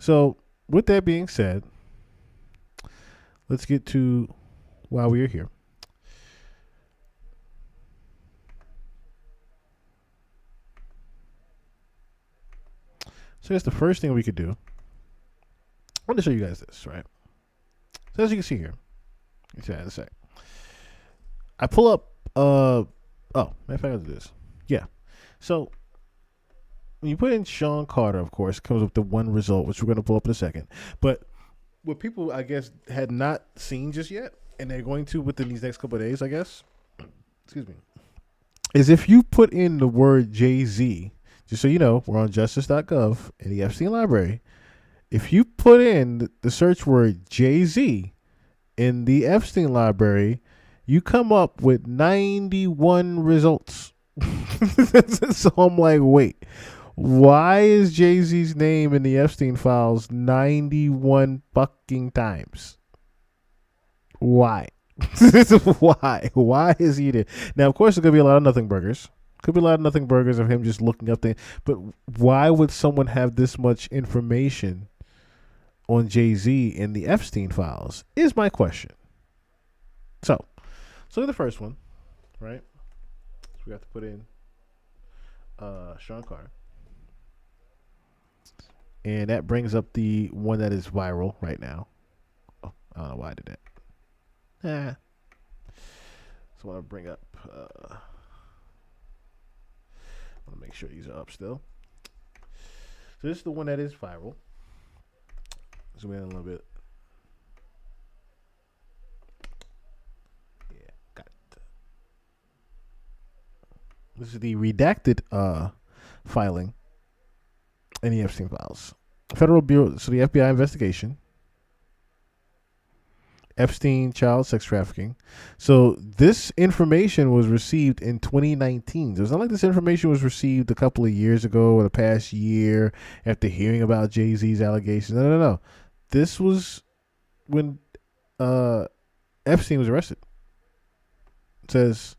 So, with that being said, let's get to why we are here. So, I guess the first thing we could do, I want to show you guys this, right? So, as you can see here, you see that in a sec. I pull up, matter of fact, I'll do this. Yeah. So, when you put in Sean Carter, of course, it comes up with the one result, which we're going to pull up in a second. But what people, I guess, had not seen just yet, and they're going to within these next couple of days, I guess, excuse me, is if you put in the word Jayz, just so you know, we're on justice.gov in the Epstein library. If you put in the search word Jayz in the Epstein library, you come up with 91 results. So I'm like, wait, why is Jay-Z's name in the Epstein files 91 fucking times? Why? Why? Why is he there? Now, of course, there's going to be a lot of nothing burgers. Could be a lot of nothing burgers of him just looking up things. But why would someone have this much information on Jay-Z in the Epstein files is my question. So look at the first one, right? So we have to put in Sean Carter. And that brings up the one that is viral right now. Oh, I don't know why I did that. So I want to bring up. I want to make sure these are up still. So this is the one that is viral. Zoom in a little bit. Yeah, got it. This is the redacted filing in the Epstein files. Federal Bureau, so the FBI investigation. Esptein child sex trafficking. So this information was received in 2019. So it's not like this information was received a couple of years ago or the past year after hearing about Jay-Z's allegations. No. This was when Epstein was arrested. It says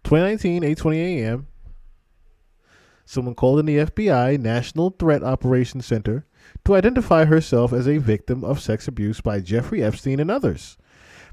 2019, 8:20 a.m. Someone called in the FBI National Threat Operations Center to identify herself as a victim of sex abuse by Jeffrey Epstein and others.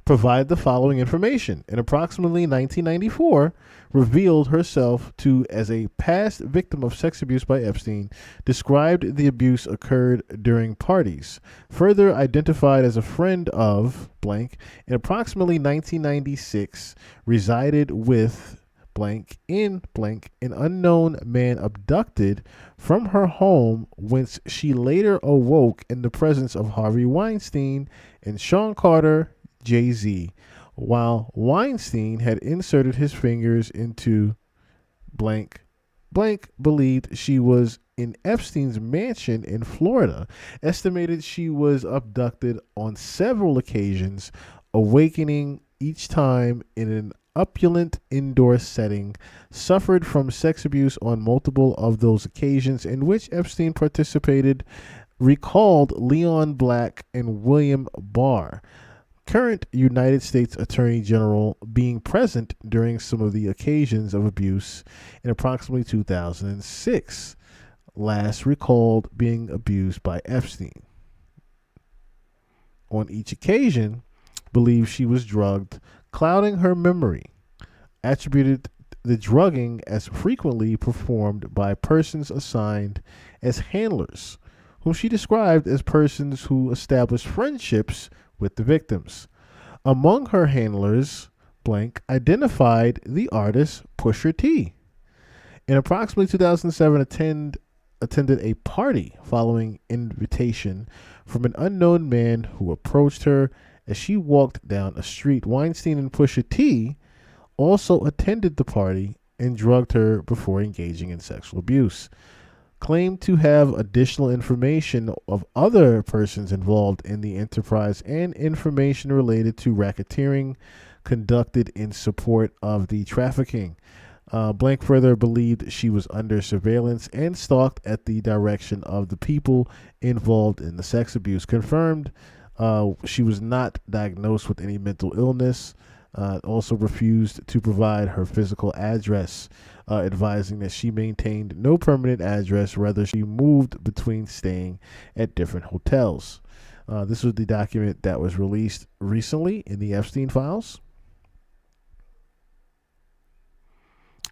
Provide the following information. In approximately 1994, revealed herself to as a past victim of sex abuse by Epstein, described the abuse occurred during parties, further identified as a friend of blank, in approximately 1996, resided with blank in blank, an unknown man abducted from her home, whence she later awoke in the presence of Harvey Weinstein and Sean Carter, Jay-Z, while Weinstein had inserted his fingers into blank blank, believed she was in Epstein's mansion in Florida, estimated she was abducted on several occasions, awakening each time in an opulent indoor setting, suffered from sex abuse on multiple of those occasions in which Epstein participated, recalled Leon Black and William Barr, current United States Attorney General, being present during some of the occasions of abuse in approximately 2006, last recalled being abused by Epstein. On each occasion, believed she was drugged, clouding her memory, attributed the drugging as frequently performed by persons assigned as handlers, whom she described as persons who established friendships with the victims. Among her handlers, blank, identified the artist Pusha T. In approximately 2007, attended a party following invitation from an unknown man who approached her as she walked down a street. Weinstein and Pusha T also attended the party and drugged her before engaging in sexual abuse. Claimed to have additional information of other persons involved in the enterprise and information related to racketeering conducted in support of the trafficking. Blank further believed she was under surveillance and stalked at the direction of the people involved in the sex abuse. Confirmed she was not diagnosed with any mental illness. Also refused to provide her physical address, advising that she maintained no permanent address. Rather, she moved between staying at different hotels. This was the document that was released recently in the Epstein files.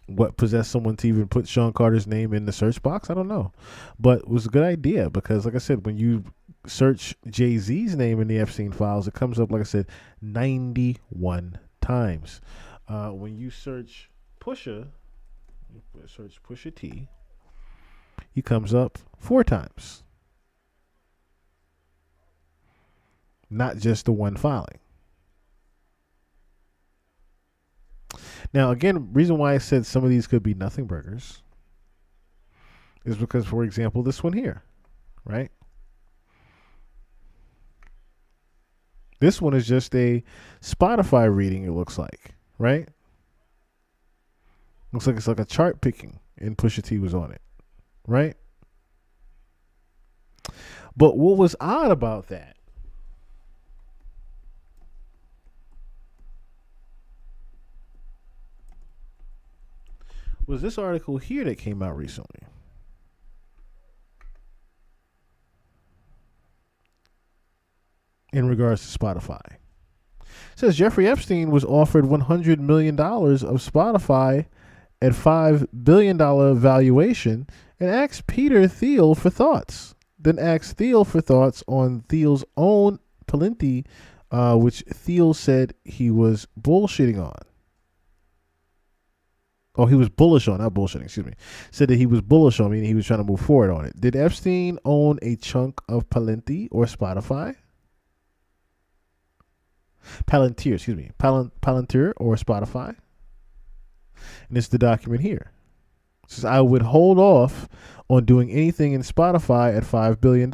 What possessed someone to even put Sean Carter's name in the search box? I don't know. But it was a good idea because, like I said, when you search Jay-Z's name in the Epstein files, it comes up, like I said, 91 times. When you search Pusha T, he comes up 4 times. Not just the one filing. Now, again, reason why I said some of these could be nothing burgers is because, for example, this one here, right? This one is just a Spotify reading, it looks like, right? Looks like it's like a chart picking, and Pusha T was on it, right? But what was odd about that was this article here that came out recently. In regards to Spotify. It says Jeffrey Epstein was offered $100 million of Spotify at $5 billion valuation and asked Peter Thiel for thoughts. Then asked Thiel for thoughts on Thiel's own Palantir, which Thiel said he was bullshitting on. Oh, he was bullish on, not bullshitting, excuse me. Said that he was bullish on, meaning he was trying to move forward on it. Did Epstein own a chunk of Palantir or Spotify? Palantir, excuse me. Palantir or Spotify? And it's the document here. It says, I would hold off on doing anything in Spotify at $5 billion.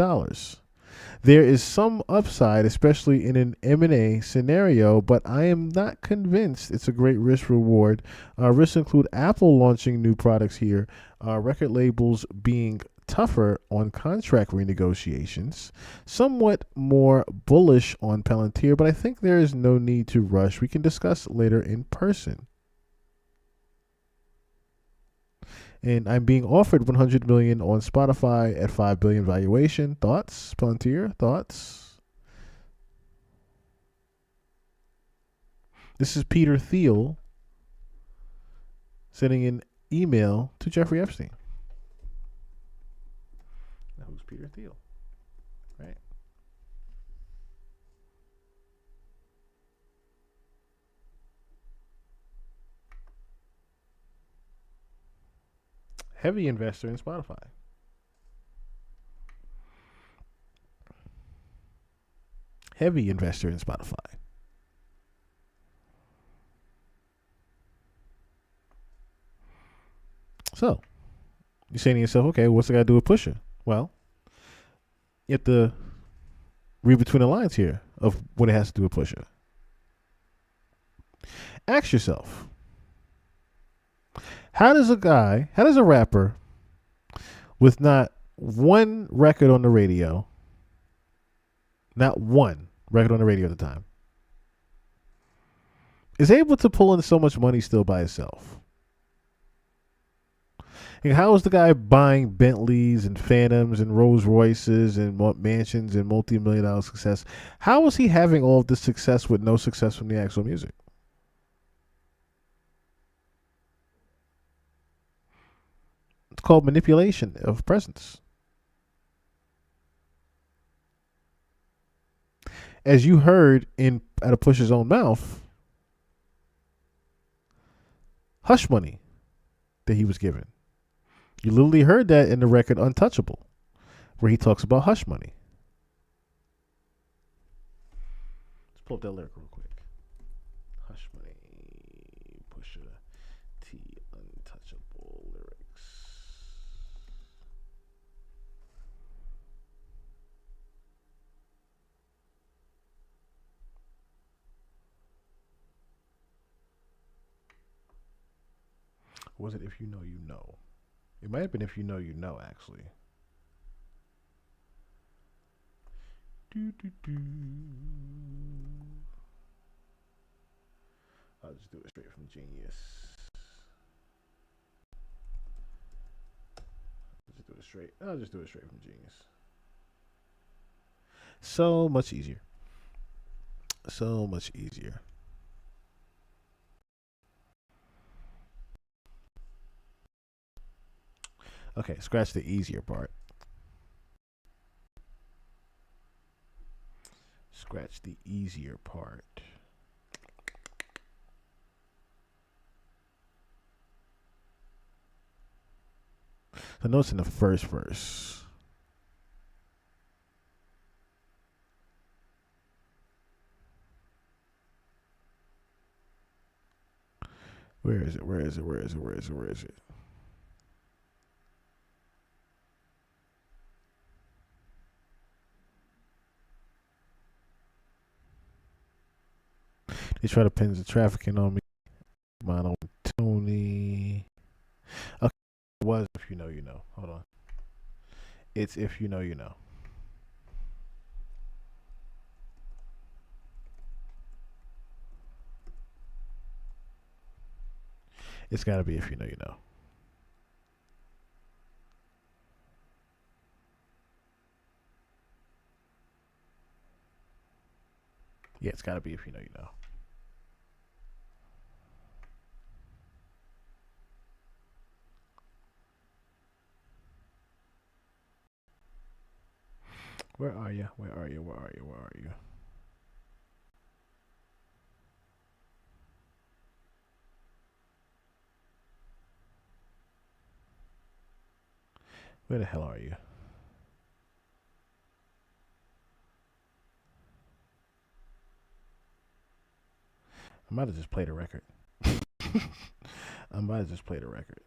There is some upside, especially in an M&A scenario, but I am not convinced it's a great risk reward. Risks include Apple launching new products here, record labels being tougher on contract renegotiations, somewhat more bullish on Palantir, but I think there is no need to rush. We can discuss later in person. And I'm being offered $100 million on Spotify at $5 billion valuation. Thoughts, Palantir? Thoughts? This is Peter Thiel sending an email to Jeffrey Epstein. Now, who's Peter Thiel? Right? Heavy investor in Spotify. Heavy investor in Spotify. So, you're saying to yourself, okay, what's it got to do with Pusha? Well, you have to read between the lines here of what it has to do with Pusha. Ask yourself, how does a rapper with not one record on the radio, not one record on the radio at the time, is able to pull in so much money still by himself? And how is the guy buying Bentleys and Phantoms and Rolls Royces and mansions and multi-million dollar success? How is he having all of this success with no success from the actual music? It's called manipulation of presence. As you heard out of Push's own mouth, hush money that he was given. You literally heard that in the record Untouchable, where he talks about hush money. Let's pull up that lyric real quick. Hush money, Pusha T, Untouchable lyrics. Was it If You Know You Know? It might have been If You Know You Know, actually. I'll just do it straight from Genius. I'll just do it straight from Genius. So much easier. So much easier. Okay, scratch the easier part. Scratch the easier part. So notice in the first verse. Where is it? Where is it? Where is it? Where is it? Where is it? They try to pin the trafficking on me. Mine on Tony. Okay, it was If You Know, You Know. Hold on. It's If You Know, You Know. It's got to be If You Know, You Know. Yeah, it's got to be If You Know, You Know. Where are you? Where are you? Where are you? Where are you? Where the hell are you? I might have just played a record. I might have just played a record.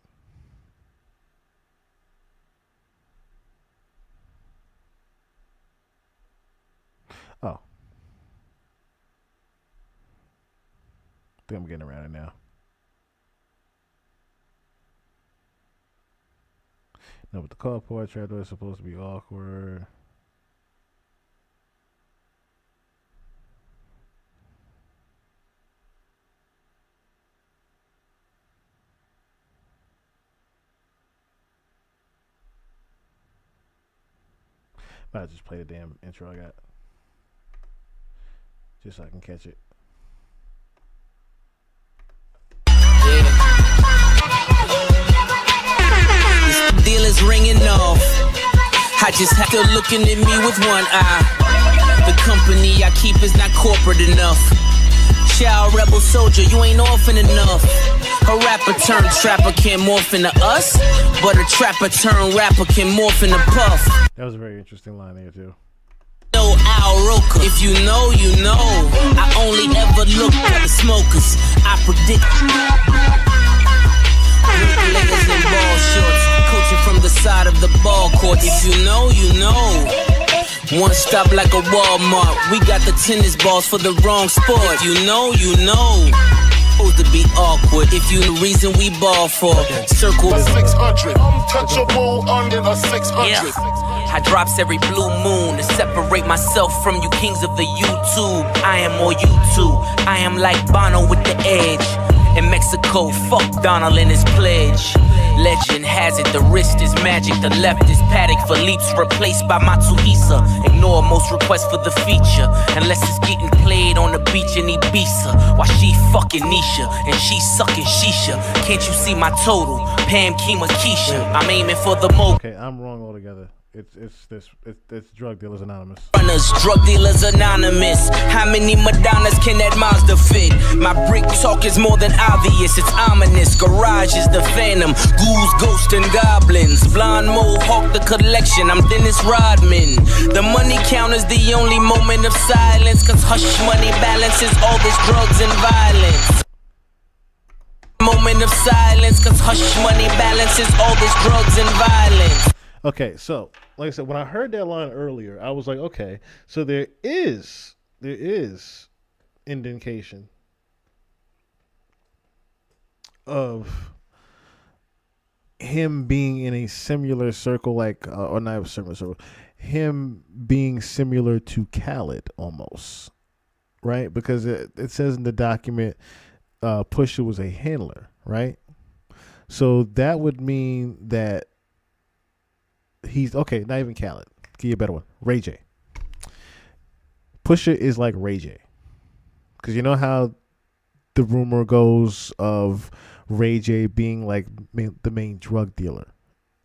Oh. I think I'm getting around it now. No, but the call portrait is supposed to be awkward. But I just play the damn intro I got. Just so I can catch it. This deal is ringing off. I just have to looking at me with one eye. The company I keep is not corporate enough. Child rebel soldier, you ain't orphan enough. A rapper turned trapper can morph into us, but a trapper turned rapper can morph into Puff. That was a very interesting line there too. No Al Roker. If you know, you know. I only ever look at the smokers. I predict layers in ball shorts, coaching from the side of the ball court. If you know, you know. One stop like a Walmart. We got the tennis balls for the wrong sport. If you know, you know. Supposed to be awkward. If you the reason we ball for. Circle 600. Untouchable under a 600. Yeah. I drops every blue moon to separate myself from you kings of the YouTube. I am more YouTube. I am like Bono with the edge. In Mexico, fuck Donald and his pledge. Legend has it, the wrist is magic. The left is paddock for leaps, replaced by Matsuhisa. Ignore most requests for the feature, unless it's getting played on the beach in Ibiza. While she fucking Nisha, and she sucking Shisha. Can't you see my total? Pam, Kima, Keisha. I'm aiming for the mo. Okay, I'm wrong altogether. It's Drug Dealers Anonymous. Runners, drug dealers anonymous. How many Madonnas can that Mazda fit? My brick talk is more than obvious, it's ominous. Garage is the phantom, ghouls, ghosts, and goblins. Blonde mohawk, the collection, I'm Dennis Rodman. The money count is the only moment of silence, cause hush money balances all this drugs and violence. Moment of silence, cause hush money balances all this drugs and violence. Okay, so like I said, when I heard that line earlier, I was like, okay, so there is indication of him being in a similar circle, like or not a similar circle, him being similar to Khaled almost, right? Because it says in the document, Pusha was a handler, right? So that would mean that he's okay. Not even Khaled. Give you a better one. Ray J. Pusha is like Ray J, because you know how the rumor goes of Ray J being like the main drug dealer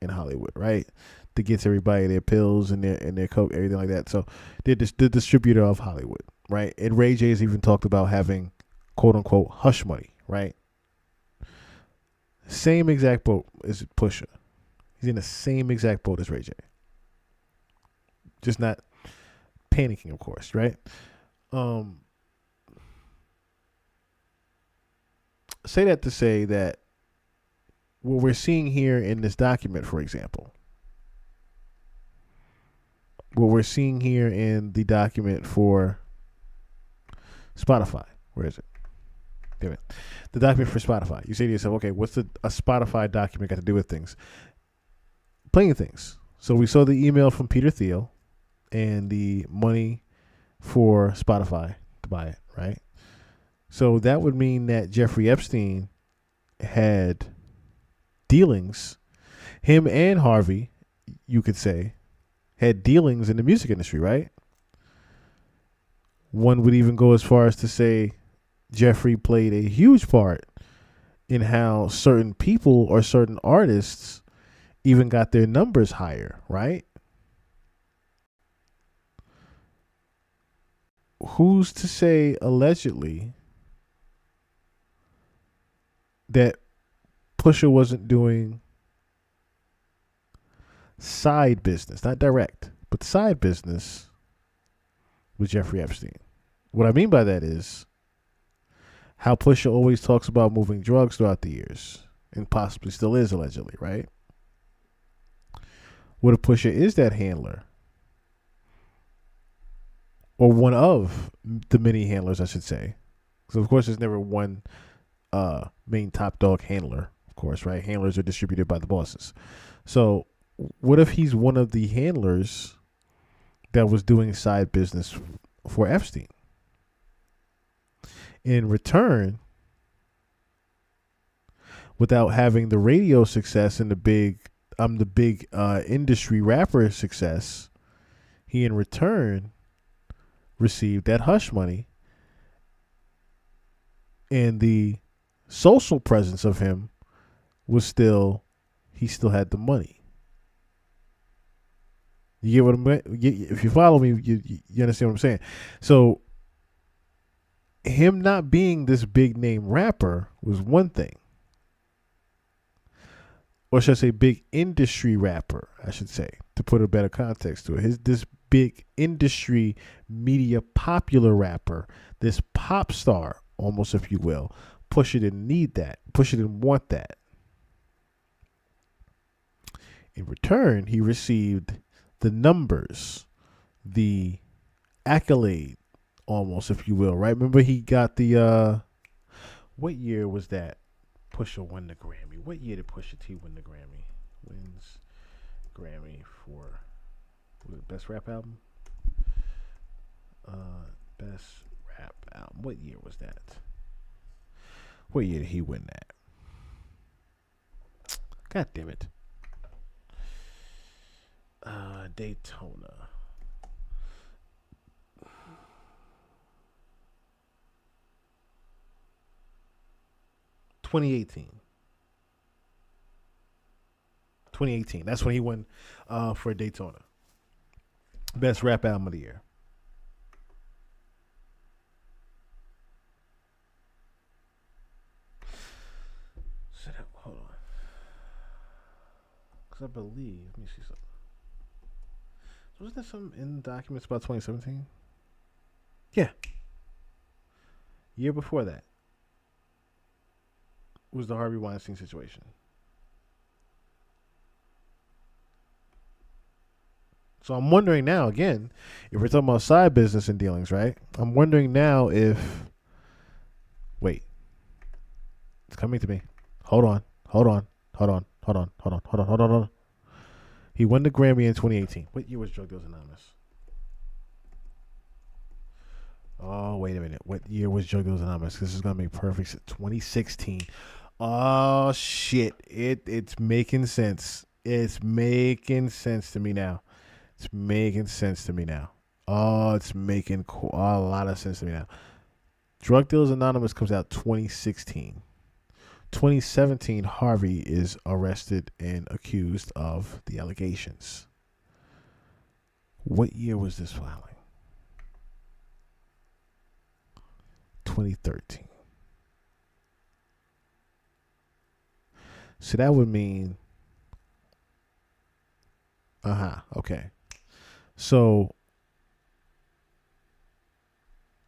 in Hollywood, right? That gets everybody their pills and their coke, everything like that. So they're the distributor of Hollywood, right? And Ray J has even talked about having quote unquote hush money, right? Same exact boat as Pusha. He's in the same exact boat as Ray J. Just not panicking, of course, right? Say that to say that what we're seeing here in this document, for example, what we're seeing here in the document for Spotify, where is it? Damn it. The document for Spotify. You say to yourself, okay, what's a Spotify document got to do with things? Plenty of things. So we saw the email from Peter Thiel and the money for Spotify to buy it, right? So that would mean that Jeffrey Epstein had dealings, him and Harvey, you could say, had dealings in the music industry, right? One would even go as far as to say Jeffrey played a huge part in how certain people or certain artists even got their numbers higher, right? Who's to say allegedly that Pusha wasn't doing side business, not direct, but side business with Jeffrey Epstein? What I mean by that is how Pusha always talks about moving drugs throughout the years, and possibly still is allegedly, right? What if Pusha is that handler? Or one of the many handlers, I should say. So, of course, there's never one main top dog handler, of course, right? Handlers are distributed by the bosses. So, what if he's one of the handlers that was doing side business for Epstein? In return, without having the radio success and the big industry rapper success, he in return received that hush money, and the social presence of him was still, he still had the money. You get what I'm saying? If you follow me, you understand what I'm saying. So him not being this big name rapper was one thing, or should I say big industry rapper, I should say, to put a better context to it. This big industry media popular rapper, this pop star almost, if you will, Pusha didn't need that. Pusha didn't want that. In return, he received the numbers, the accolade almost, if you will, right? Remember he got the, what year was that Pusha won the Grammy? What year did Pusha T win the Grammy? Wins Grammy for, was it Best Rap Album? Best Rap Album. What year was that? What year did he win that? God damn it. Daytona. (2018). 2018. That's when he won for Daytona. Best Rap Album of the Year. Hold on. Because I believe, let me see something. Wasn't there something in documents about 2017? Yeah. Year before that was the Harvey Weinstein situation. So I'm wondering now, again, if we're talking about side business and dealings, right? I'm wondering now if, wait, it's coming to me. Hold on. He won the Grammy in 2018. What year was Drug Dealers Anonymous? Oh, wait a minute. What year was Drug Dealers Anonymous? This is gonna make perfect sense. 2016. Oh shit! It's making sense. It's making sense to me now. It's making sense to me now. Oh, it's making a lot of sense to me now. Drug Dealers Anonymous comes out 2016. 2017, Harvey is arrested and accused of the allegations. What year was this filing? 2013. So that would mean, okay. So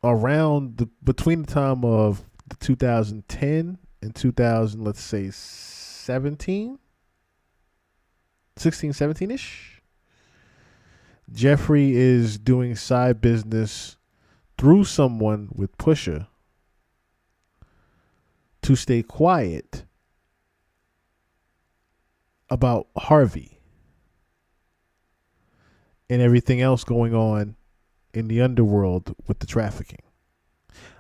between the time of the 2010 and 2000, let's say 16, 17-ish, Jeffrey is doing side business through someone with Pusha to stay quiet about Harvey and everything else going on in the underworld with the trafficking.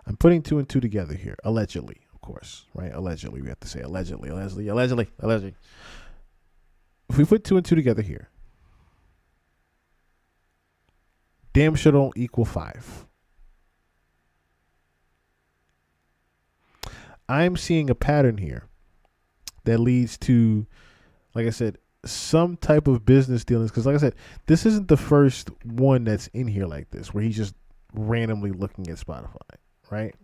I'm putting two and two together here, allegedly, of course, right? Allegedly, we have to say allegedly. If we put two and two together here, damn sure don't equal 5. I'm seeing a pattern here that leads to, like I said, some type of business dealings. Because like I said, this isn't the first one that's in here like this, where he's just randomly looking at Spotify, right?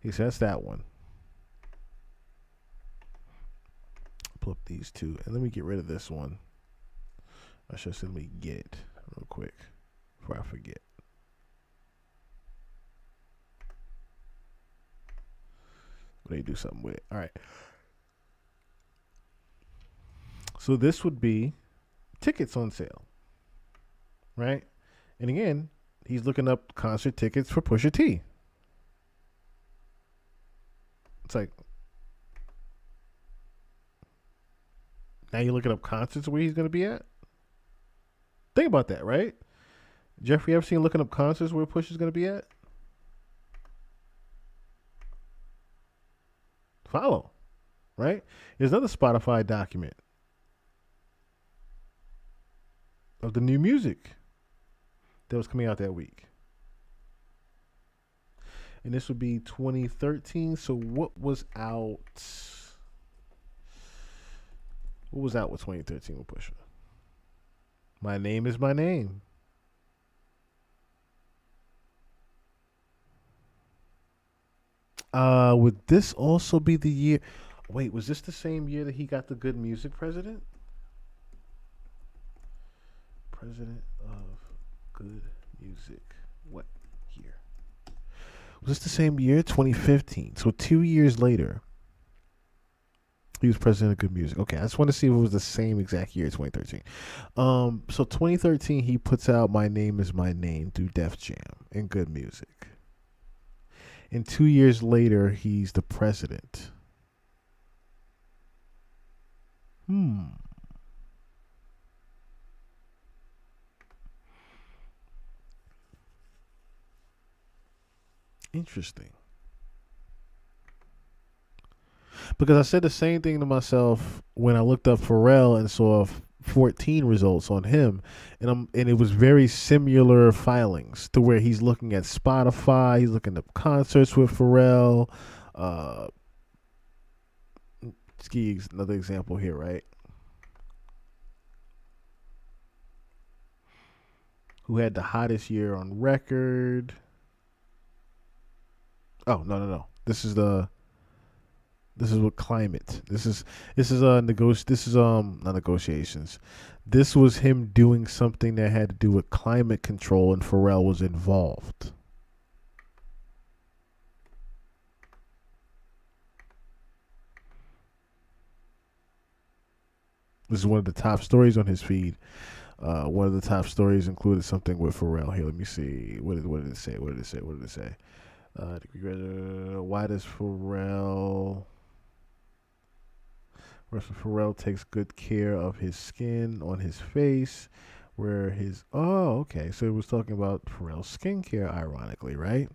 Okay, so that's that one. Pull up these two. And let me get rid of this one. I should say let me get it real quick before I forget. They do something with it. All right. So this would be tickets on sale, right? And again, he's looking up concert tickets for Pusha T. It's like, now you're looking up concerts where he's going to be at? Think about that, right? Jeffrey Epstein looking up concerts where Pusha's going to be at? Follow, right? There's another Spotify document of the new music that was coming out that week. And this would be 2013. So what was out? What was out with 2013 with Pusha? My Name Is My Name. Would this also be the year? Wait, was this the same year that he got the Good Music President? President of Good Music. What year? Was this the same year? 2015. So 2 years later, he was president of Good Music. Okay, I just want to see if it was the same exact year, 2013. So 2013, he puts out My Name Is My Name through Def Jam and Good Music. And 2 years later, he's the president. Interesting. Because I said the same thing to myself when I looked up Pharrell and saw 14 results on him, and it was very similar filings to where he's looking at Spotify, he's looking at concerts with Pharrell. Let's give you another example here, right? Who had the hottest year on record? Oh, no. This is what Climate. This is not negotiations. This was him doing something that had to do with climate control, and Pharrell was involved. This is one of the top stories on his feed. One of the top stories included something with Pharrell. Here, let me see. What did it say? Why does Pharrell takes good care of his skin on his face? where his oh okay, so it was talking about Pharrell's skincare, ironically, right?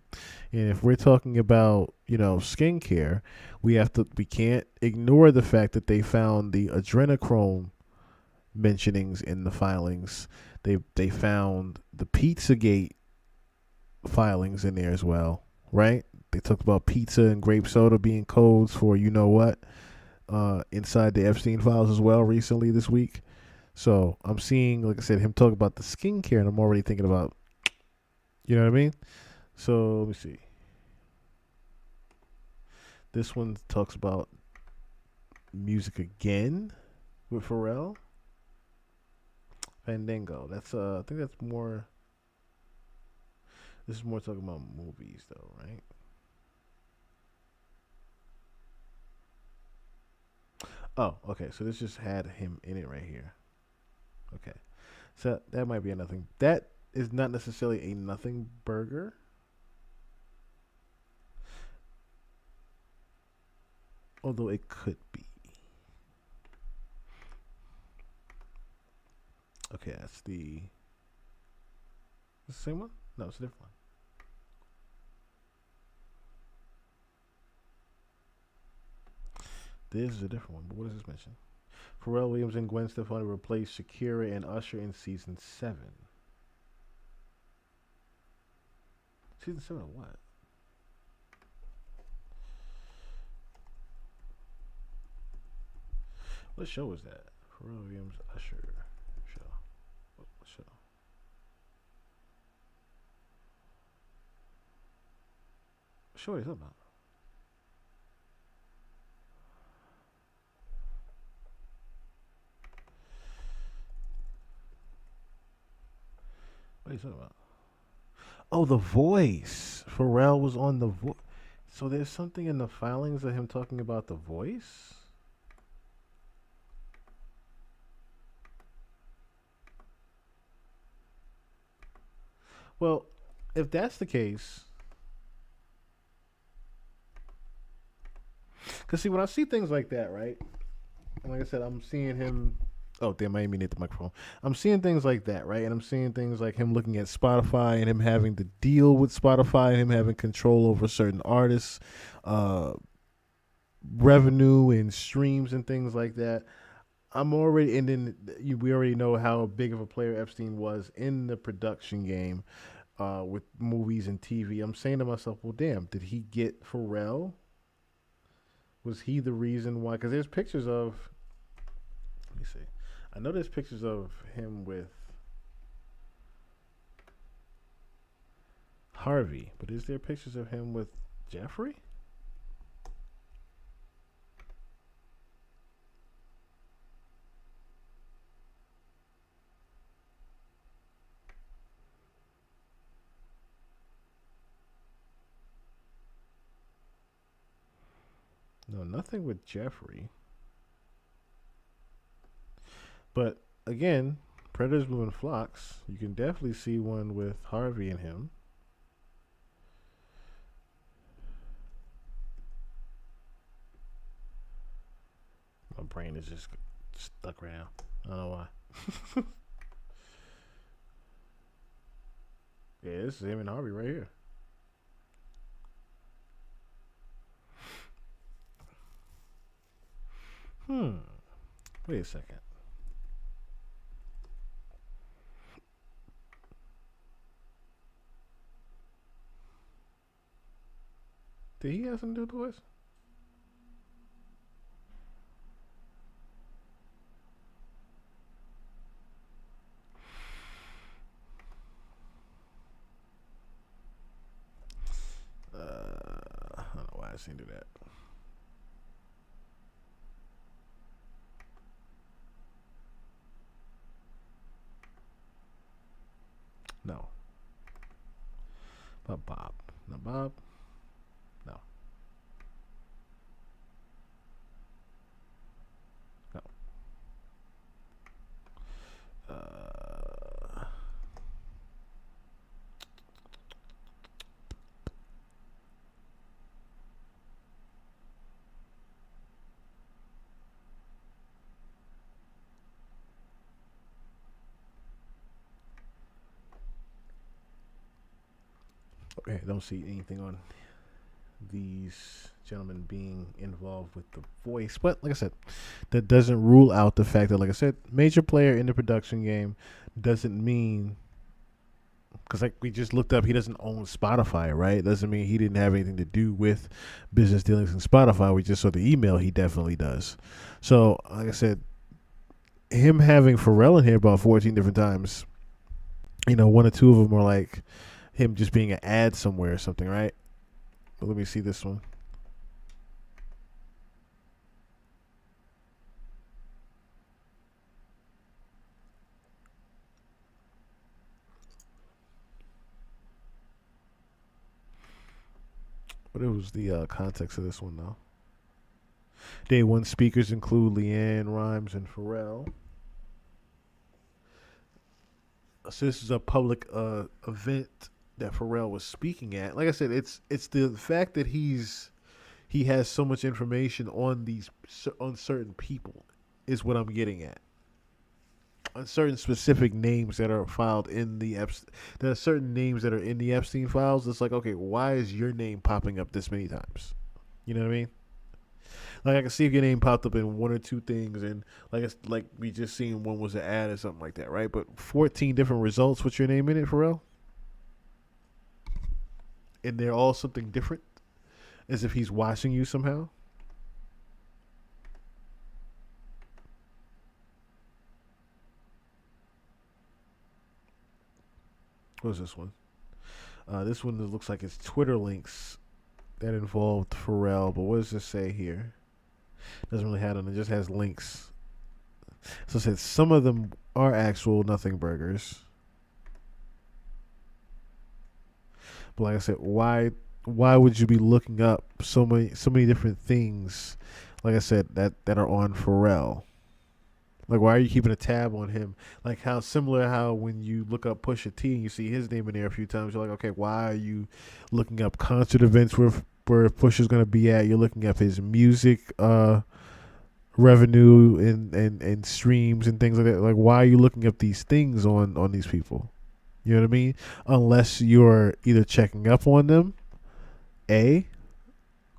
And if we're talking about skincare, we can't ignore the fact that they found the adrenochrome mentionings in the filings. They found the Pizzagate filings in there as well, right? They talked about pizza and grape soda being codes for what inside the Epstein files as well recently this week. So I'm seeing, like I said, him talk about the skincare, and I'm already thinking about, you know what I mean? So let me see. This one talks about music again with Pharrell. Fandango. That's I think that's more. This is more talking about movies, though, right? Oh, okay. So this just had him in it right here. Okay. So that might be a nothing. That is not necessarily a nothing burger. Although it could be. Okay, that's the same one? No, it's a different one. This is a different one, but what does this mention? Pharrell Williams and Gwen Stefani replaced Shakira and Usher in season 7. Season 7 of what? What show was that? Pharrell Williams, Usher show. What show? What show are you talking about? What are you talking about? Oh, The Voice. Pharrell was on The Voice. So there's something in the filings of him talking about The Voice? Well, if that's the case, because see, when I see things like that, right? And like I said, I'm seeing him. Oh, damn, I didn't mean to hit the microphone. I'm seeing things like that, right? And I'm seeing things like him looking at Spotify and him having to deal with Spotify and him having control over certain artists, uh, revenue and streams and things like that. I'm already, and then we already know how big of a player Epstein was in the production game with movies and TV. I'm saying to myself, well, damn, did he get Pharrell? Was he the reason why? Because there's pictures of, let me see. I know there's pictures of him with Harvey, but is there pictures of him with Jeffrey? No, nothing with Jeffrey. But again, predators move in flocks. You can definitely see one with Harvey and him. My brain is just stuck right now. I don't know why. Yeah, this is him and Harvey right here. Wait a second. Did he have something to do with the voice? I don't know why I seen do that. No. But Bob. No, Bob. No. No. Okay, I don't see anything on these gentlemen being involved with the voice, but like I said, that doesn't rule out the fact that, like I said, major player in the production game doesn't mean, because like we just looked up, he doesn't own Spotify, right? Doesn't mean he didn't have anything to do with business dealings in Spotify. We just saw the email. He definitely does. So, like I said, him having Pharrell in here about 14 different times, one or two of them are like him just being an ad somewhere or something, right? But let me see this one. What was the context of this one, though? Day one speakers include Leanne Rhymes and Pharrell. So this is a public event that Pharrell was speaking at. Like I said, it's the fact that he has so much information on certain people is what I'm getting at. On certain specific names that are filed in the there are certain names that are in the Epstein files. It's like, okay, why is your name popping up this many times? You know what I mean? Like I can see if your name popped up in one or two things, and like we just seen one was an ad or something like that, right? But 14 different results with your name in it, Pharrell, and they're all something different, as if he's watching you somehow. What was this one? This one looks like it's Twitter links that involved Pharrell, but what does this say here? Doesn't really have them. It just has links. So it said some of them are actual nothing burgers. But like I said, why would you be looking up so many different things? Like I said, that are on Pharrell. Like, why are you keeping a tab on him? Like, how when you look up Pusha T and you see his name in there a few times, you're like, okay, why are you looking up concert events where Pusha's gonna be at? You're looking up his music revenue and streams and things like that. Like, why are you looking up these things on these people? You know what I mean? Unless you're either checking up on them, A,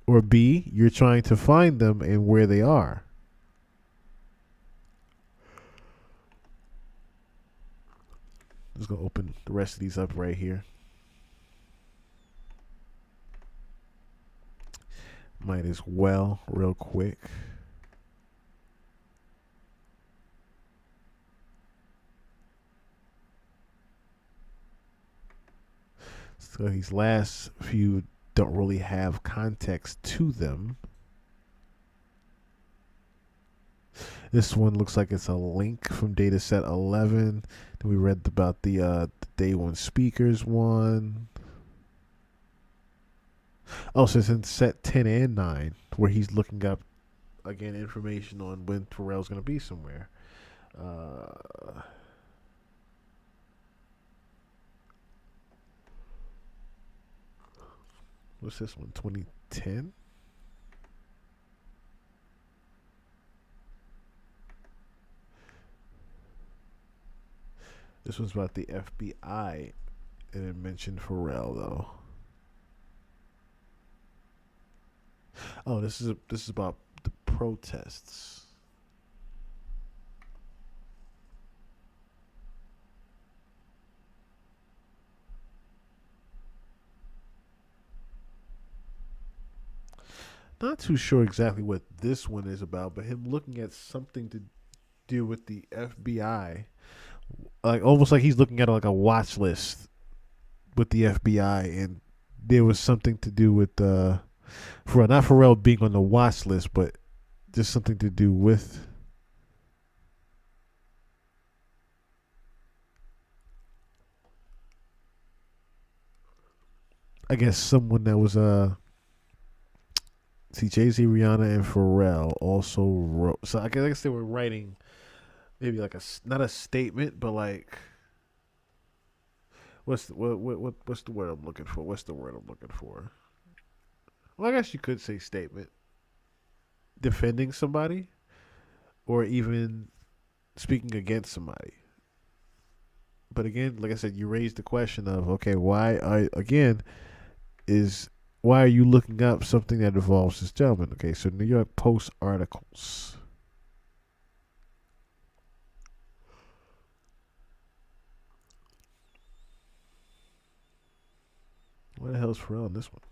or B, you're trying to find them and where they are. I'm just going to open the rest of these up right here. Might as well, real quick. So these last few don't really have context to them. This one looks like it's a link from dataset 11. Then we read about the day one speakers one. Oh, so it's in set 10 and 9 where he's looking up, again, information on when Pharrell's going to be somewhere. What's this one? 2010? This one's about the FBI, and it mentioned Pharrell though. Oh, this is about the protests. Not too sure exactly what this one is about, but him looking at something to do with the FBI, like almost like he's looking at like a watch list with the FBI, and there was something to do with Pharrell, not Pharrell being on the watch list, but just something to do with. I guess someone that was see, Jayz, Rihanna, and Pharrell also wrote. So I guess they were writing maybe like not a statement, but like what's the word I'm looking for? What's the word I'm looking for? Well, I guess you could say statement, defending somebody, or even speaking against somebody. But again, like I said, you raised the question of, okay, why? is why are you looking up something that involves this gentleman? Okay, so New York Post articles. Where the hell's Pharrell in this one?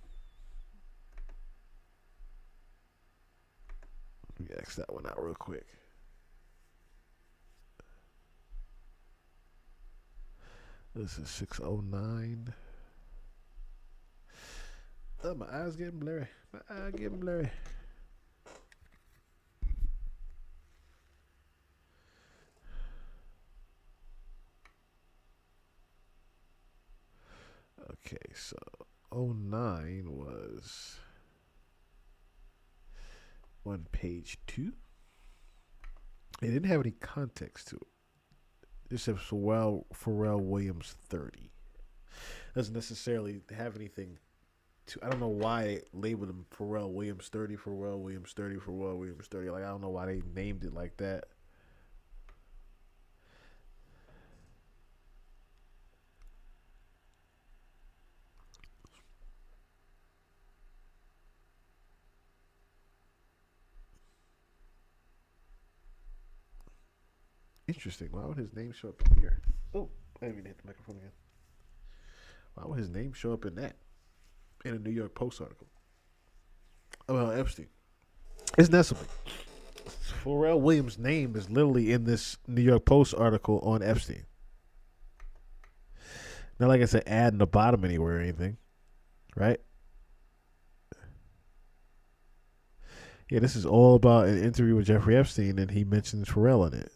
Let me X that one out real quick. This is 609. Oh, my eyes getting blurry. My eye getting blurry. Okay, so '09 was on page 2. It didn't have any context to it. It said Pharrell Williams 30. Doesn't necessarily have anything to. I don't know why they labeled him Pharrell Williams 30, Pharrell Williams 30, Pharrell Williams 30. Like, I don't know why they named it like that. Interesting. Why would his name show up here? Oh, I didn't mean to hit the microphone again. Why would his name show up in that? In a New York Post article about Epstein. Isn't that something? Pharrell Williams' name is literally in this New York Post article on Epstein. Not like it's an ad in the bottom anywhere or anything, right? Yeah, this is all about an interview with Jeffrey Epstein, and he mentions Pharrell in it.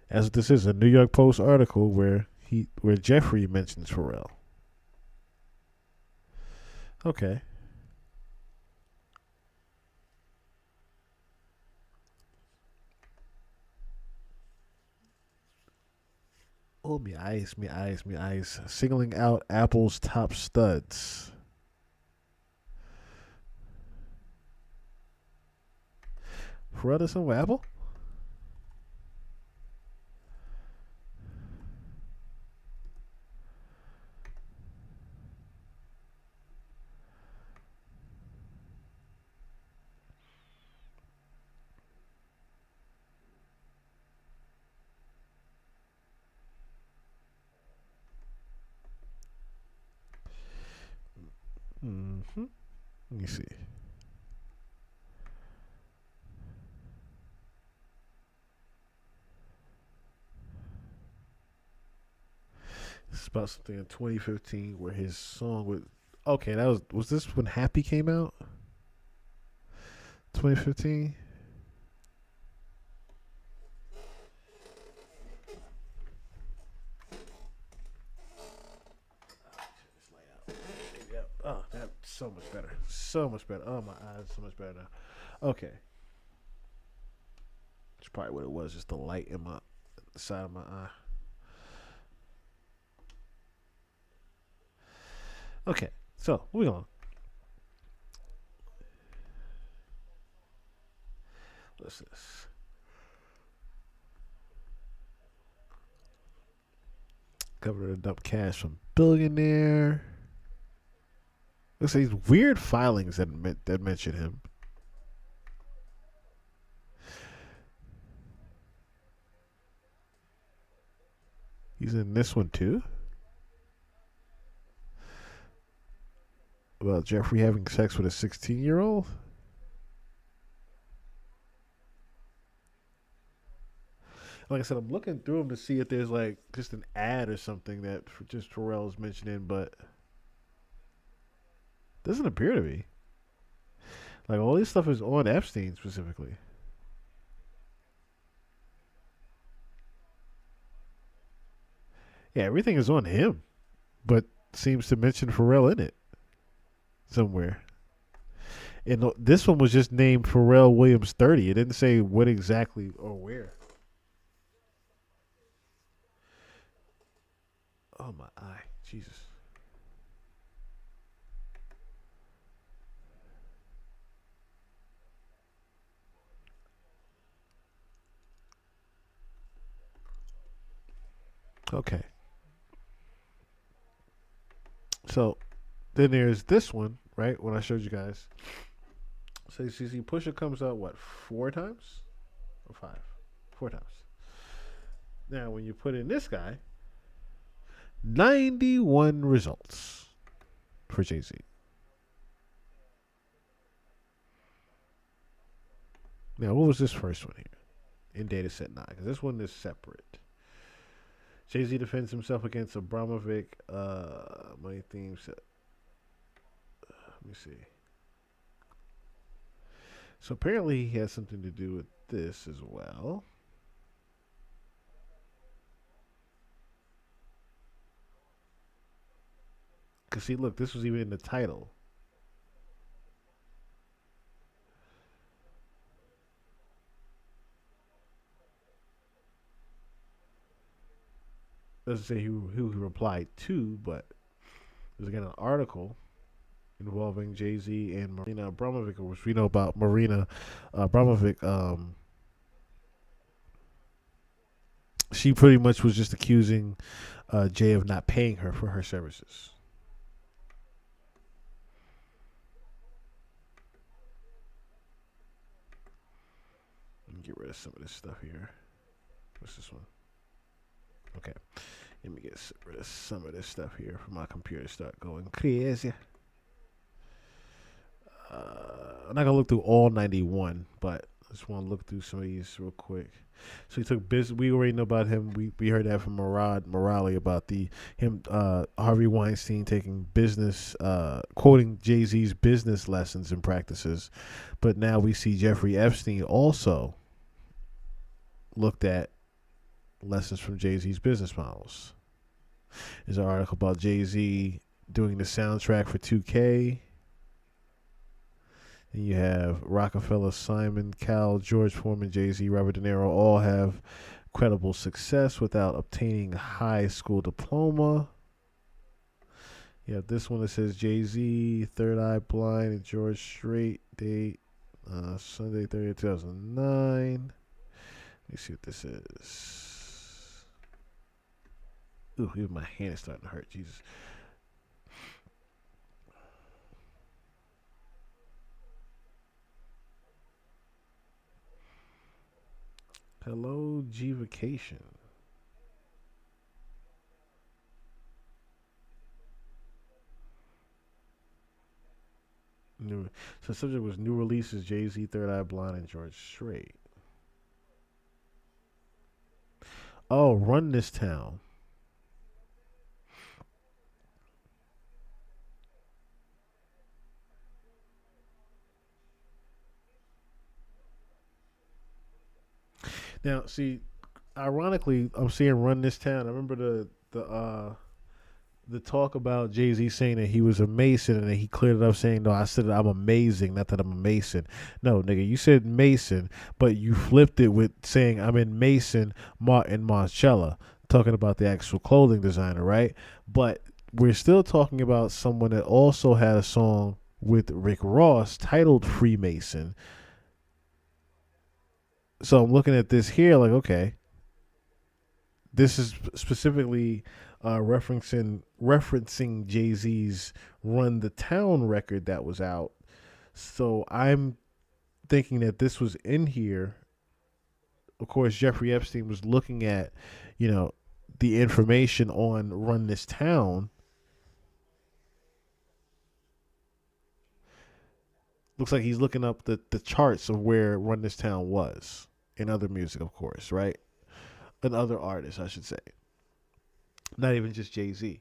As this is a New York Post article where Jeffrey mentions Pharrell. Okay. Oh, me eyes, me eyes, me eyes. Singling out Apple's top studs. Pharrell does something with Apple? Mm-hmm. Let me see. It's about something in 2015 where his song with. Okay, that was this when Happy came out? 2015. Oh, that's so much better. So much better. Oh, my eyes, so much better now. Okay. That's probably what it was, just the light in my side of my eye. Okay, so moving on. What's this? Governor to dump cash from billionaire. Looks like these weird filings that mention him. He's in this one too. About Jeffrey having sex with a 16-year-old. Like I said, I'm looking through them to see if there's like just an ad or something that just Pharrell is mentioning, but doesn't appear to be. Like all this stuff is on Epstein specifically. Yeah, everything is on him, but seems to mention Pharrell in it somewhere. And this one was just named Pharrell Williams 30. It didn't say what exactly or where. Oh my eye, Jesus. Okay. So then there's this one, right? When I showed you guys. So you see, Pusha comes out what, 4 times or 5? 4 times. Now when you put in this guy, 91 results for Jay-Z. Now what was this first one here in data set 9? Because this one is separate. Jay-Z defends himself against Abramovic. Money theme set. Let me see. So apparently he has something to do with this as well. Because see, look, this was even in the title. Doesn't say who he replied to, but there's again an article involving Jay-Z and Marina Abramovic, which we know about Marina Abramovic. She pretty much was just accusing Jay of not paying her for her services. Let me get rid of some of this stuff here. What's this one? Okay. Let me get rid of some of this stuff here for my computer to start going crazy. I'm not going to look through all 91, but I just want to look through some of these real quick. So he took business. We already know about him. We heard that from Morale about Harvey Weinstein taking business, quoting Jay-Z's business lessons and practices. But now we see Jeffrey Epstein also looked at lessons from Jay-Z's business models. There's an article about Jay-Z doing the soundtrack for 2K. And you have Rockefeller, Simon, Cal, George Foreman, Jay-Z, Robert De Niro all have credible success without obtaining a high school diploma. You have this one that says Jay-Z, Third Eye Blind, and George Strait, date Sunday 30th, 2009. Let me see what this is. Ooh, even my hand is starting to hurt. Jesus. Hello, G Vacation. So the subject was new releases: Jay-Z, Third Eye Blind, and George Strait. Oh, Run This Town. Now, see, ironically, I'm seeing Run This Town. I remember the talk about Jay-Z saying that he was a Mason and then he cleared it up saying, no, I said I'm amazing, not that I'm a Mason. No, nigga, you said Mason, but you flipped it with saying I'm in Mason, Martin Marcella, talking about the actual clothing designer, right? But we're still talking about someone that also had a song with Rick Ross titled Freemason. So I'm looking at this here like, okay, this is specifically referencing Jay-Z's Run the Town record that was out. So I'm thinking that this was in here. Of course, Jeffrey Epstein was looking at, the information on Run This Town. Looks like he's looking up the charts of where Run This Town was in other music, of course, right? And other artists, I should say. Not even just Jay-Z.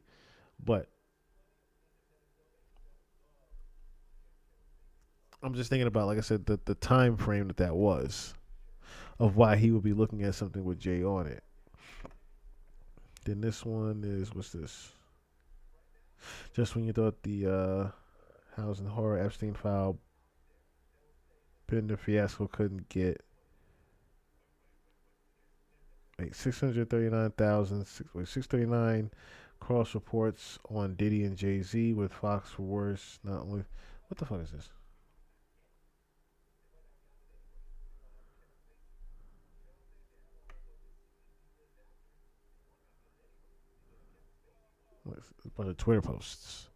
But I'm just thinking about, like I said, the time frame that was of why he would be looking at something with Jay on it. Then this one is, what's this? Just when you thought the housing horror Epstein file Bender fiasco couldn't get 639 cross reports on Diddy and Jay-Z with Fox for worse. Not only, what the fuck is this? It's a bunch of Twitter posts.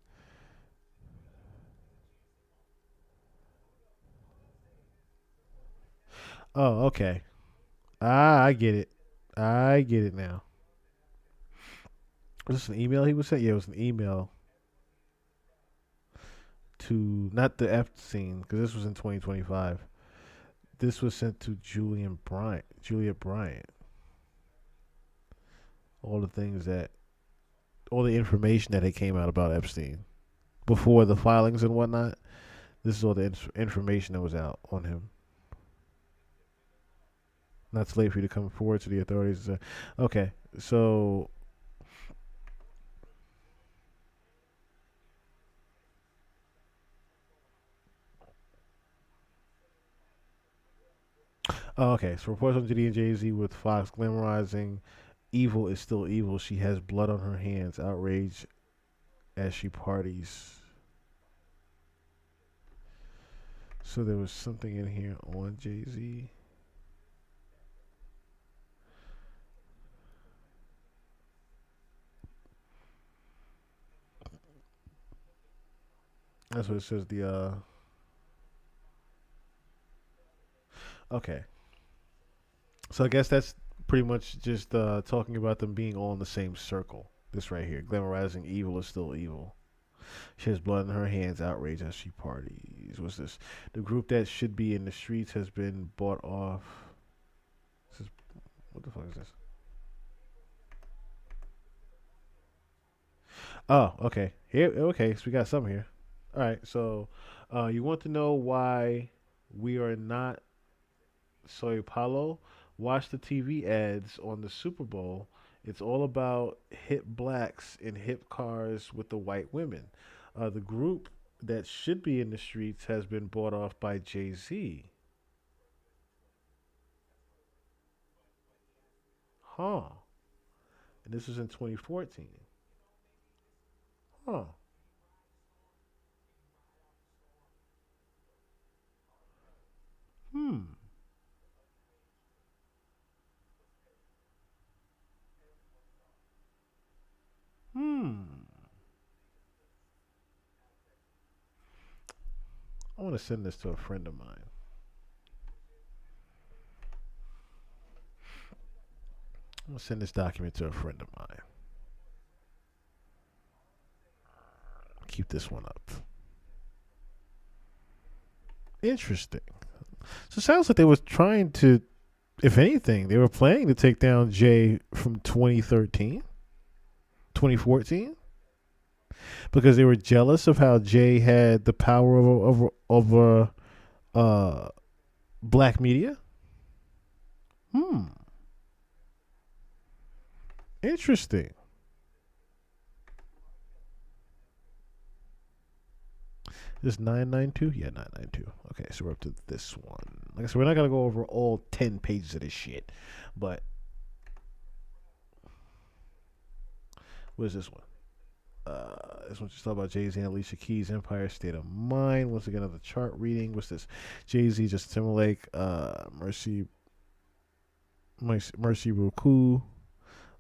Oh, okay. Ah, I get it. I get it now. Was this an email he was sent? Yeah, it was an email to not the Epstein because this was in 2025. This was sent to Juliet Bryant. All the things that, all the information that had came out about Epstein before the filings and whatnot. This is all the information that was out on him. Not too late for you to come forward to the authorities. Okay, so okay, so reports on Diddy and Jay Z with Fox glamorizing evil is still evil. She has blood on her hands. Outrage as she parties. So there was something in here on Jay Z. That's what it says. The okay. So I guess that's pretty much just talking about them being all in the same circle. This right here, glamorizing evil is still evil. She has blood in her hands, outrage as she parties. What's this? The group that should be in the streets has been bought off. This is, what the fuck is this? Oh, okay. Here, okay. So we got some here. All right. So, you want to know why we are not Soy Paulo? Watch the TV ads on the Super Bowl. It's all about hip blacks in hip cars with the white women. The group that should be in the streets has been bought off by Jay Z. Huh. And this was in 2014. Huh. Hmm. Hmm. I want to send this to a friend of mine. I'm going to send this document to a friend of mine. Keep this one up. Interesting. So it sounds like they was trying to, if anything, they were planning to take down Jay from 2013, 2014, because they were jealous of how Jay had the power over uh, black media. Hmm. Interesting. This 992? Yeah, 992. Okay, so we're up to this one. Like I said, we're not going to go over all 10 pages of this shit. But, what is this one? This one's just talking about Jay Z and Alicia Keys' Empire State of Mind. Once again, another chart reading. What's this? Jay Z, Justin Timberlake, Mercy Roku,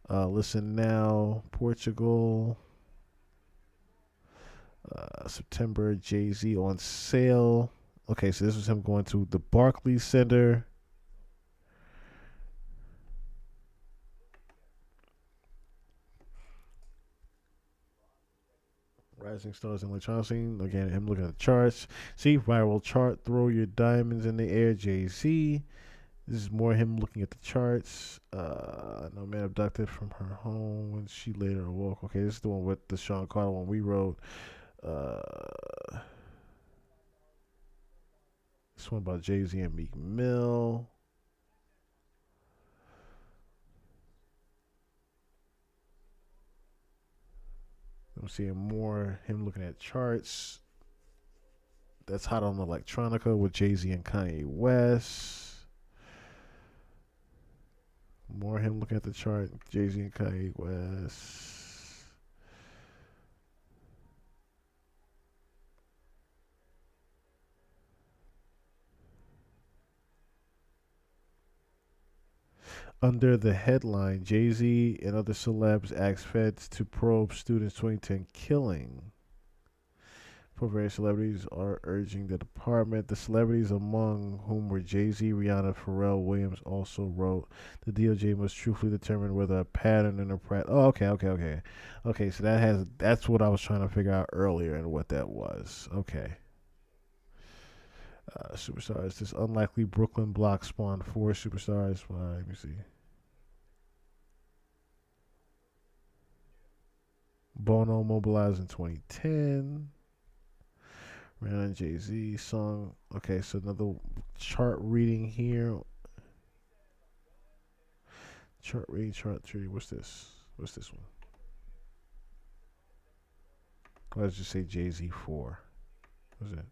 Listen Now, Portugal, September, Jay Z on sale. Okay, so this was him going to the Barclays Center. Rising stars in electronic scene. Again, him looking at the charts. See, viral chart. Throw your diamonds in the air, Jay Z. This is more him looking at the charts. No man abducted from her home when she later awoke. Okay, this is the one with the Sean Carter one we wrote. This one about Jay Z and Meek Mill. I'm seeing more him looking at charts. That's hot on electronica with Jay Z and Kanye West. More him looking at the chart. Jay Z and Kanye West. Under the headline, Jay Z and other celebs ask feds to probe students' 2010 killing. For various celebrities are urging the department. The celebrities among whom were Jay-Z, Rihanna, Pharrell Williams also wrote the DOJ must truthfully determine whether a pattern in a Oh, okay. Okay, so that's what I was trying to figure out earlier and what that was. Okay. Superstars. This unlikely Brooklyn block spawned 4 superstars. Let me see. Bono mobilized in 2010. Rihanna and Jay-Z song. Okay, so another chart reading here. Chart reading, chart tree. What's this? What's this one? Let's just say Jay-Z 4. What's that?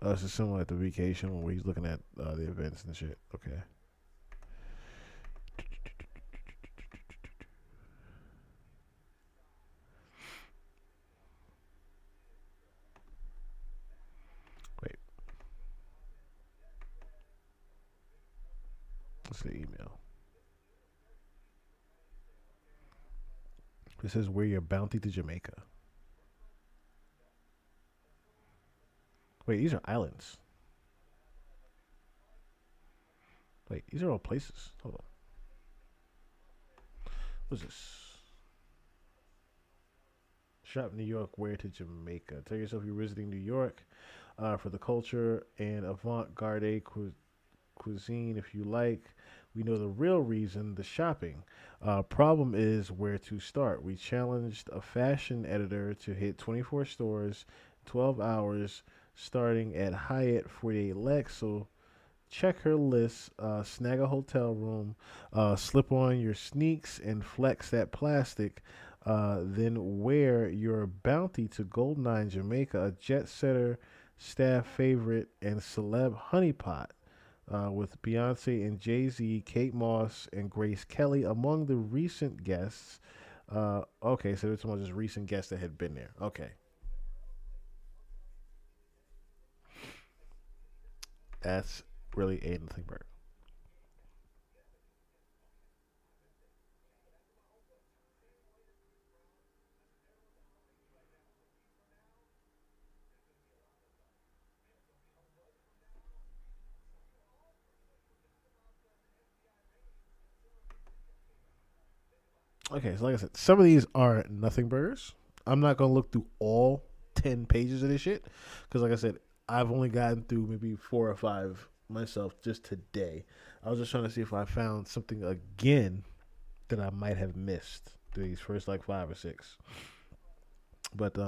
Oh, it's similar at the vacation where he's looking at the events and shit. Okay. Wait. What's the email? It says, wear your bounty to Jamaica. Wait, these are islands. Wait, these are all places. Hold on. What's this? Shop New York, wear to Jamaica. Tell yourself you're visiting New York for the culture and avant-garde cuisine if you like. We know the real reason, the shopping. Problem is where to start. We challenged a fashion editor to hit 24 stores, 12 hours, starting at Hyatt 48 Lex. So check her list, snag a hotel room, slip on your sneaks and flex that plastic. Then wear your bounty to Goldeneye Jamaica, a jet setter, staff favorite, and celeb honeypot. With Beyonce and Jay-Z, Kate Moss, and Grace Kelly among the recent guests. Okay, so it's one of just recent guests that had been there. Okay. That's really a nothing burger. Okay, so like I said, some of these are nothing burgers. I'm not gonna look through all 10 pages of this shit because, like I said, I've only gotten through maybe 4 or 5 myself just today. I was just trying to see if I found something again that I might have missed through these first like 5 or 6. But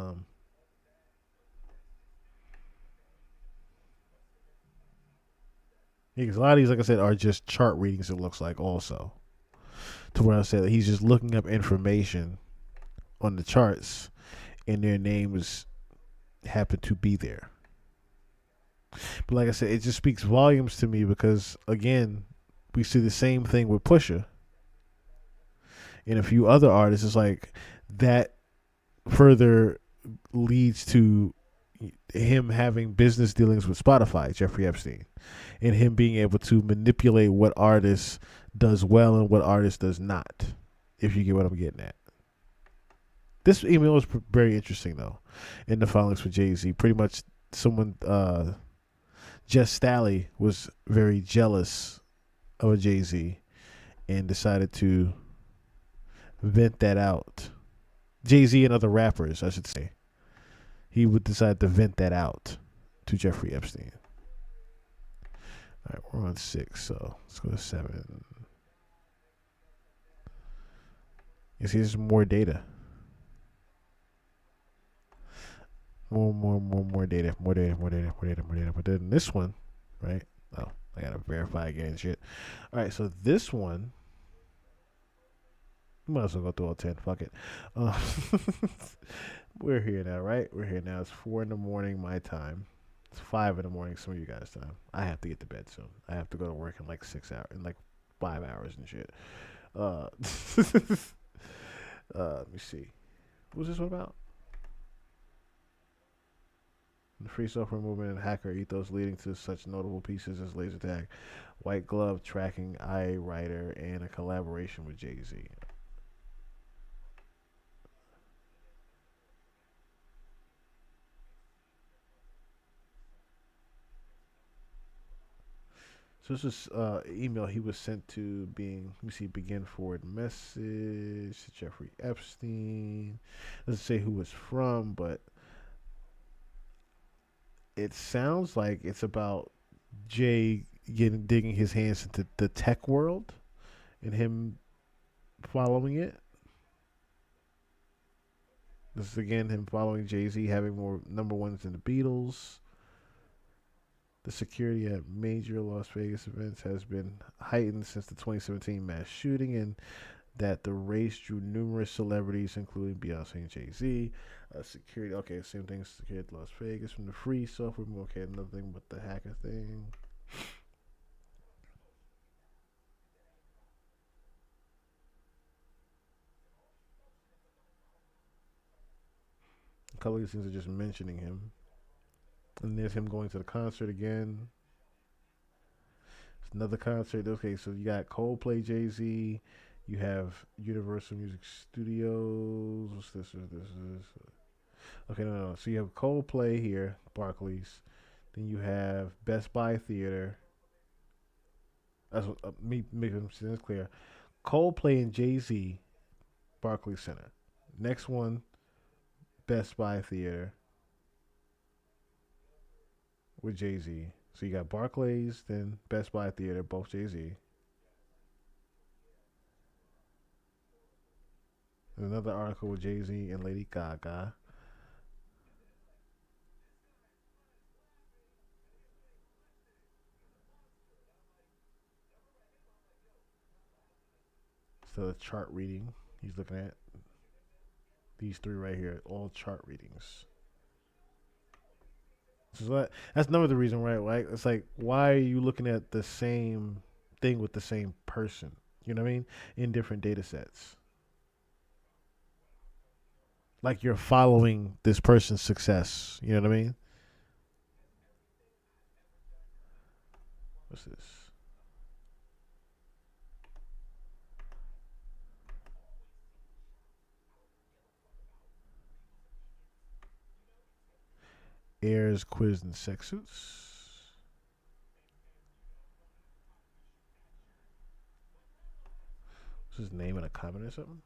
yeah, 'cause a lot of these, like I said, are just chart readings. It looks like also to where I said that he's just looking up information on the charts, and their names happen to be there. But like I said, it just speaks volumes to me because again, we see the same thing with Pusha and a few other artists. It's like that further leads to him having business dealings with Spotify, Jeffrey Epstein, and him being able to manipulate what artist does well and what artist does not. If you get what I'm getting at. This email was very interesting though, in the filings for Jay-Z. Pretty much, someone, Jess Stalley, was very jealous of a Jay-Z and decided to vent that out. Jay-Z and other rappers, I should say. He would decide to vent that out to Jeffrey Epstein. All right, we're on 6, so let's go to 7. You see, there's more data. More data. But then this one, right? Oh, I gotta verify again and shit. All right, so this one, you might as well go through all 10. Fuck it. We're here now, right? We're here now. It's 4 in the morning, my time. It's 5 in the morning, some of you guys' time. I have to get to bed soon. I have to go to work in like 6 hours, in like 5 hours and shit. Let me see. What was this one about? The free software movement and hacker ethos leading to such notable pieces as laser tag, white glove tracking, iWriter, and a collaboration with Jay-Z. So this is email he was sent to being, let me see, begin forward message to Jeffrey Epstein. Doesn't say who it's from, but it sounds like it's about Jay getting digging his hands into the tech world and him following it. This is again him following Jay-Z, having more number ones than the Beatles. The security at major Las Vegas events has been heightened since the 2017 mass shooting, and that the race drew numerous celebrities, including Beyonce and Jay-Z. Security, okay, same thing. Security at Las Vegas from the free software. Okay, another thing with the hacker thing. A couple of these things are just mentioning him. And there's him going to the concert again. It's another concert. Okay, so you got Coldplay, Jay-Z. You have Universal Music Studios. What's this? Okay, no. So you have Coldplay here, Barclays. Then you have Best Buy Theater. That's what, me making this clear. Coldplay and Jay-Z, Barclays Center. Next one, Best Buy Theater with Jay-Z. So you got Barclays, then Best Buy Theater, both Jay-Z. There's another article with Jay-Z and Lady Gaga. So the chart reading he's looking at. These three right here, all chart readings. So that's another reason, right? Like, it's like, why are you looking at the same thing with the same person? You know what I mean? In different data sets. Like you're following this person's success. You know what I mean? What's this? Airs, quiz, and sex suits. What's his name in a comment or something?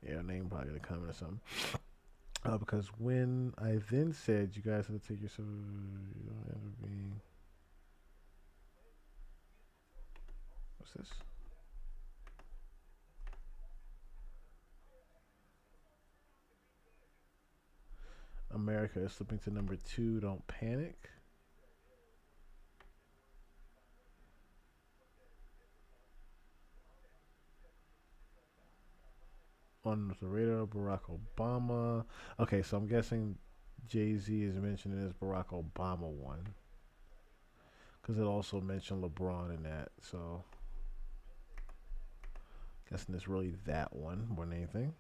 Yeah, name probably in a comment or something. Because when I then said you guys have to take yourself, you don't have to be. What's this? America is slipping to number 2. Don't panic. On the radar, Barack Obama. Okay, so I'm guessing Jay-Z is mentioned as Barack Obama one. Because it also mentioned LeBron in that. So, guessing it's really that one more than anything.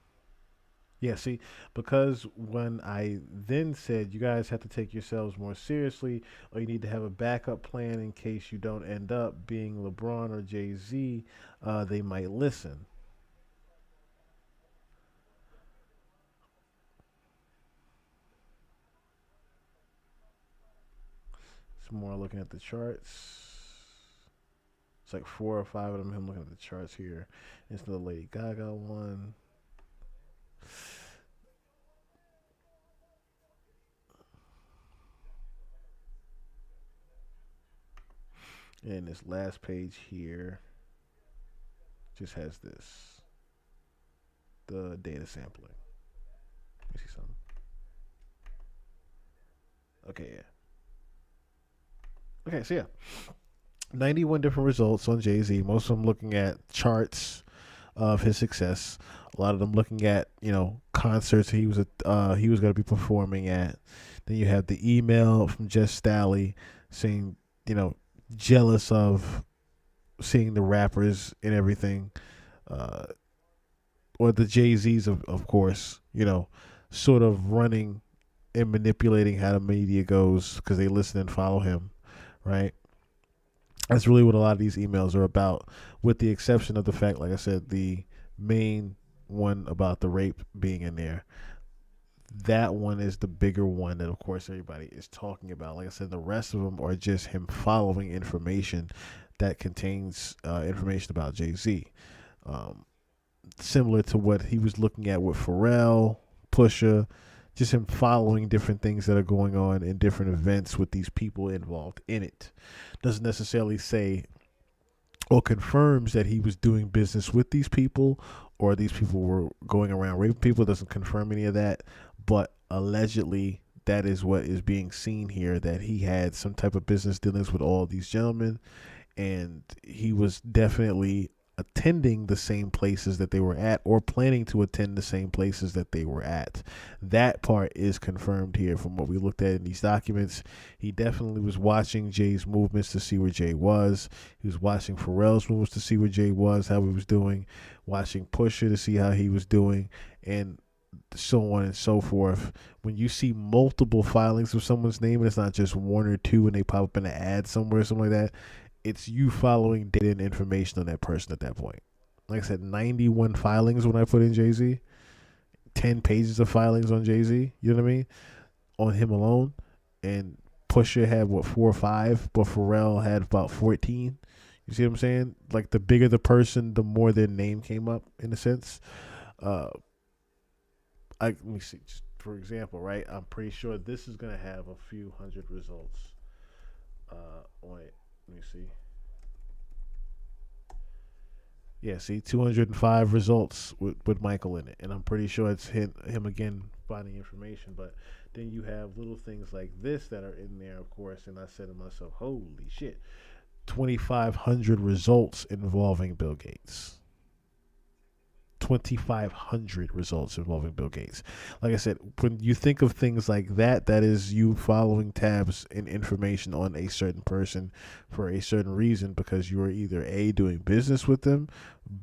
Yeah, see, because when I then said you guys have to take yourselves more seriously, or you need to have a backup plan in case you don't end up being LeBron or Jay Z, they might listen. It's more looking at the charts. It's like 4 or 5 of them. Him looking at the charts here. It's the Lady Gaga one. And this last page here just has this, the data sampling. Let me see something. Okay, yeah. Okay, so yeah. 91 different results on Jay-Z. Most of them looking at charts of his success. A lot of them looking at, concerts he was going to be performing at. Then you have the email from Jess Stalley saying, jealous of seeing the rappers and everything, or the Jay-Z's of course, sort of running and manipulating how the media goes because they listen and follow him, right? That's really what a lot of these emails are about, with the exception of the fact, like I said, the main one about the rape being in there. That one is the bigger one that, of course, everybody is talking about. Like I said, the rest of them are just him following information that contains information about Jay-Z. Similar to what he was looking at with Pharrell, Pusha, just him following different things that are going on in different events with these people involved in it. Doesn't necessarily say or confirms that he was doing business with these people or these people were going around raping people. Doesn't confirm any of that, but allegedly that is what is being seen here, that he had some type of business dealings with all these gentlemen, and he was definitely attending the same places that they were at or planning to attend the same places that they were at. That part is confirmed here from what we looked at in these documents. He definitely was watching Jay's movements to see where Jay was. He was watching Pharrell's movements to see where Jay was, how he was doing, watching Pusha to see how he was doing, and so on and so forth. When you see multiple filings of someone's name and it's not just one or two and they pop up in an ad somewhere or something like that, it's you following data and information on that person at that point. Like I said, 91 filings when I put in Jay-Z, 10 pages of filings on Jay-Z, you know what I mean, on him alone. And Pusha had, 4 or 5, but Pharrell had about 14. You see what I'm saying? Like, the bigger the person, the more their name came up, in a sense. Let me see, just for example, right? I'm pretty sure this is going to have a few hundred results on it. Let me see. Yeah, see, 205 results with Michael in it. And I'm pretty sure it's him again finding information. But then you have little things like this that are in there, of course. And I said to myself, holy shit, 2,500 results involving Bill Gates. 2,500 results involving Bill Gates. Like I said, when you think of things like that, that is you following tabs and information on a certain person for a certain reason, because you are either A, doing business with them,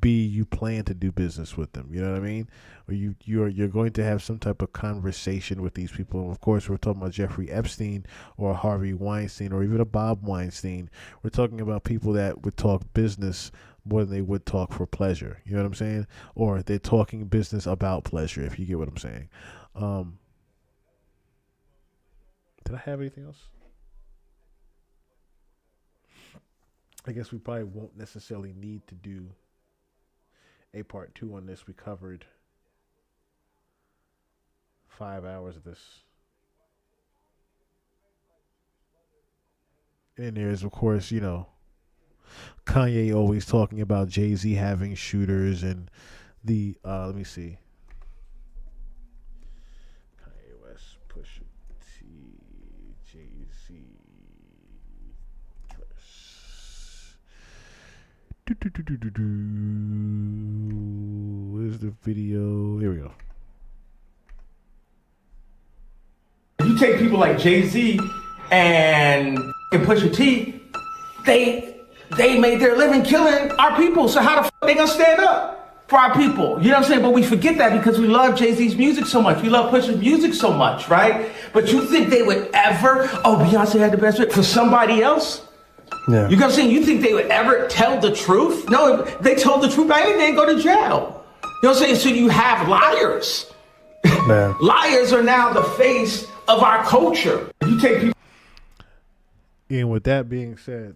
B, you plan to do business with them. You know what I mean? Or you're going to have some type of conversation with these people. And of course, we're talking about Jeffrey Esptein or Harvey Weinstein or even a Bob Weinstein. We're talking about people that would talk business more than they would talk for pleasure. You know what I'm saying? Or they're talking business about pleasure, if you get what I'm saying. Did I have anything else? I guess we probably won't necessarily need to do a part 2 on this. We covered 5 hours of this. And there's, of course, you know, Kanye always talking about Jay-Z having shooters and the let me see. Kanye West, Pusha T, Jay-Z. Where's the video? Here we go. You take people like Jay-Z and Pusha T, they made their living killing our people. So how the fuck they gonna stand up for our people? You know what I'm saying? But we forget that because we love Jay-Z's music so much. We love Pusha's music so much, right? But you think they would ever, Beyonce had the best fit for somebody else? Yeah. You know what I'm saying? You think they would ever tell the truth? No, if they told the truth, they'd go to jail. You know what I'm saying? So you have liars. Man. Liars are now the face of our culture. You take people. And with that being said,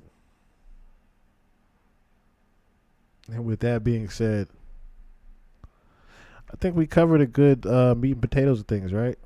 I think we covered a good meat and potatoes of things, right?